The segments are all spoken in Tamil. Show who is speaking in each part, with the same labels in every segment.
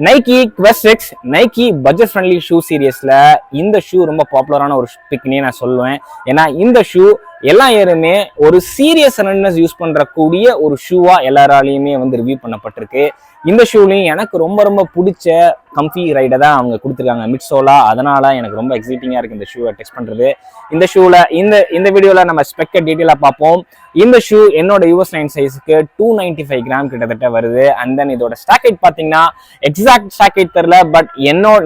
Speaker 1: Nike Quest X Nike budget friendly shoe சீரியஸ்ல இந்த ஷூ ரொம்ப பாப்புலரான ஒரு பிக்னே நான் சொல்லுவேன். ஏன்னா இந்த ஷூ எல்லா இயருமே ஒரு சீரியஸ் ரன்னர்ஸ் யூஸ் பண்றக்கூடிய ஒரு ஷூவா எல்லாராலையுமே வந்து ரிவ்யூ பண்ணப்பட்டிருக்கு. இந்த ஷூலையும் எனக்கு ரொம்ப ரொம்ப பிடிச்ச கம்ஃபி ரைடை தான் அவங்க கொடுத்துருக்காங்க மிட்சோலா. அதனால எனக்கு ரொம்ப எக்ஸைட்டிங்கா இருக்கு இந்த ஷூவை டெஸ்ட் பண்றது. இந்த ஷூல இந்த வீடியோல நம்ம ஸ்பெக்க டீட்டெயிலா பார்ப்போம். இந்த ஷூ என்னோட US 9 சைஸுக்கு 295 கிராம் கிட்டத்தட்ட வருது. அண்ட் தென் இதோட ஸ்டாக் ஹைட் பாத்தீங்கன்னா எக்ஸாக்ட் ஸ்டாக் ஹைட் தெரியல, பட்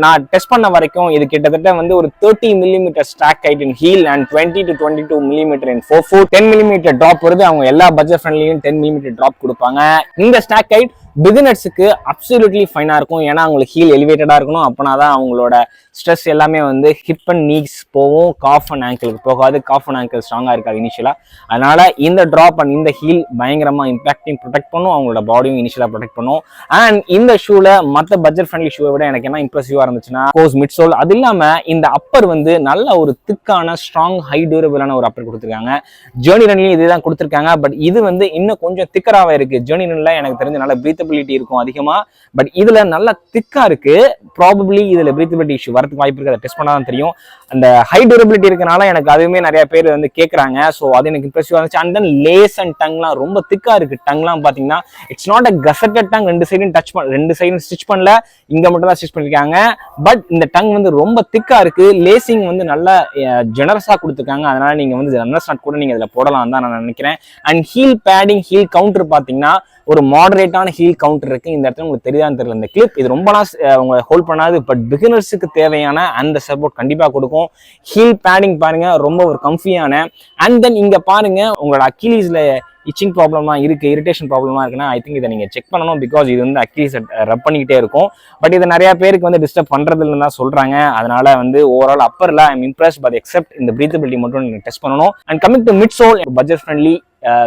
Speaker 1: நான் டெஸ்ட் பண்ண வரைக்கும் இது கிட்டத்தட்ட வந்து ஒரு 30 millimetre stack height in heel and 20 to 22 millimetre in 4 10 millimetre drop வருது. அவங்க எல்லா பட்ஜெட் ஃப்ரெண்ட்லியும் 10 மில்லிமீட்டர் ட்ராப் கொடுப்பாங்க. இந்த ஸ்டாக் ஹைட் பிகினர்ஸுக்கு அப்சல்யூட்லி ஃபைனா இருக்கும். ஏன்னா அவங்களுக்கு ஹீல் எலிவேட்டடா இருக்கணும். அப்பனாதான் அவங்களோட ஸ்ட்ரெஸ் எல்லாமே வந்து ஹிப் அண்ட் நீஸ் போகும், காஃப் அண்ட் ஆங்கிளுக்கு போகாது. காஃப் அண்ட் ஆங்கிள் ஸ்ட்ராங்கா இருக்காது இனிஷியலா. அதனால இந்த ட்ராப் அண்ட் இந்த ஹீல் பயங்கரமா இம்பாக்டிங் ப்ரொடெக்ட் பண்ணும், அவங்களோட பாடியும் இனிஷியலா ப்ரொடெக்ட் பண்ணும். அண்ட் இந்த ஷூல மற்ற பட்ஜெட் ஃப்ரெண்ட்லி ஷூவை விட எனக்கு என்ன இம்ப்ரெசிவா இருந்துச்சுன்னா கோஸ் மிட் சோல். அது இல்லாம இந்த அப்பர் வந்து நல்ல ஒரு திக்கான ஸ்ட்ராங் ஹை டியூரபிளான ஒரு அப்பர் கொடுத்துருக்காங்க. ஜேர்னி ரன்லயும் இதுதான் கொடுத்துருக்காங்க. பட் இது வந்து இன்னும் கொஞ்சம் திக்கராவே இருக்கு. ஜேர்னி ரன்ல எனக்கு தெரிஞ்ச நல்ல பிரீத்தபிலிட்டி இருக்கும் அதிகமா, பட் இதுல நல்ல திக்கா இருக்கு. ப்ராபபிளி இதுல பிரீத்தபிலிட்டி இஷ்யூ வரதுக்கு வாய்ப்பு இருக்கு. அதை டெஸ்ட் பண்ணாதான் தெரியும். அந்த ஹை டியூரபிலிட்டி இருக்கனால எனக்கு அதுவுமே நிறைய பேர் வந்து கேட்கறாங்க. ஸோ அது எனக்கு இம்ப்ரெசிவா இருந்துச்சு. அண்ட் தென் லேஸ் அண்ட் டங்லாம் ரொம்ப திக்கா இருக்கு. டங்லாம் பாத்தீங்கன்னா it's not a gazetted tongue. ரெண்டு சைடும் ஸ்டிச் பண்ணல, இங்க மட்டும் தான் ஸ்டிச் பண்ணிருக்காங்க. பட் இந்த டங் வந்து ரொம்ப திக்கா இருக்கு. லேசிங் வந்து நல்ல ஜெனரஸா கொடுத்துருக்காங்க. அதனால நீங்க வந்து ரன்னர்ஸ் நாட் கூட நீங்க இதுல போடலாம் தான் நான் நினைக்கிறேன். And heel padding heel counter பாத்தீங்கன்னா ஒரு மாடரேட்டான ஹீல் கவுண்டர் இருக்கு. இந்த இடத்துல உங்களுக்கு தெரியாதுன்னு தெரியல. இந்த கிளிப் இது ரொம்ப நாள் உங்களை ஹோல்ட் பண்ணாது, பட் பிகினர்ஸுக்கு தேவையான அந்த சப்போர்ட் கண்டிப்பா கொடுக்கும். ஹீல் பேடிங் பாருங்க ரொம்ப ஒரு கம்ஃபியான. அண்ட் தென் இங்க பாருங்க உங்களோட அக்கிலீஸ்ல இச்சிங் ப்ராப்ளமா இருக்கு, இரிட்டேஷன் ப்ராப்ளமா இருக்குன்னா ஐ திங்க் இதை நீங்க செக் பண்ணணும். பிகாஸ் இது வந்து அக்கிலீஸ் ரப் பண்ணிக்கிட்டே இருக்கும். பட் இதை நிறைய பேருக்கு வந்து டிஸ்டர்ப் பண்றது இல்லைன்னு தான் சொல்றாங்க. அதனால வந்து ஓவரால் அப்பர்ல I am impress. But except இந்த பிரீத்தபிலிட்டி மட்டும் நீங்க டெஸ்ட் பண்ணணும். And coming to mid sole, budget friendly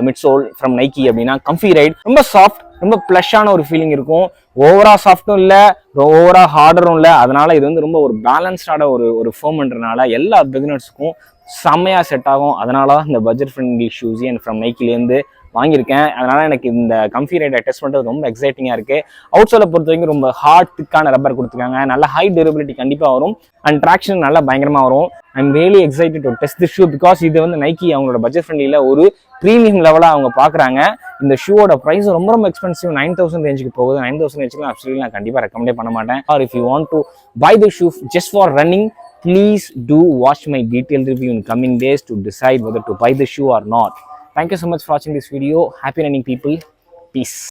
Speaker 1: midsole from Nike அப்படின்னா கம்ஃபி ரைட். ரொம்ப சாஃப்ட், ரொம்ப பிளஷான ஒரு ஃபீலிங் இருக்கும். ஓவரா சாஃப்டும் இல்லை, ஓவரா ஹார்டரும் இல்லை. அதனால இது வந்து ரொம்ப ஒரு பேலன்ஸ்டான ஒரு ஃபோம்ன்றனால எல்லா பிகினர்ஸுக்கும் செம்மையா செட் ஆகும். அதனால இந்த budget friendly shoes and from நைக்கிலேருந்து வாங்கியிருக்கேன். அதனால எனக்கு இந்த கம்ஃபி ரைடை டெஸ்ட் பண்ணுறது ரொம்ப எக்ஸைட்டிங்கா இருக்கு. அவுட் சோலை பொறுத்த வரைக்கும் ரொம்ப ஹார்ட் திக்கான ரப்பர் கொடுத்துருக்காங்க. நல்ல ஹை டியூரபிலிட்டி கண்டிப்பா வரும். அண்ட் ட்ராக்ஷன் நல்லா பயங்கரமா வரும். I am really excited to test the shoe. Because இது வந்து நைக்கி அவங்களோட பட்ஜெட் ஃப்ரெண்ட்லியில ஒரு ப்ரீமியம் லெவலா அவங்க பாக்குறாங்க. இந்த ஷூவோட பிரைஸ் ரொம்ப ரொம்ப எக்ஸ்பென்சிவ். 9000 ரேஞ்சுக்கு போகுது. 9000 ரேஞ்சுக்கு அப்சல்யூட்லி நான் கண்டிப்பா ரெக்கமெண்டே பண்ண மாட்டேன். Or if you want to buy the shoe just for running, please do watch my detailed review in coming days to decide whether to buy the shoe or not. Thank you so much for watching this video. Happy running people. Peace.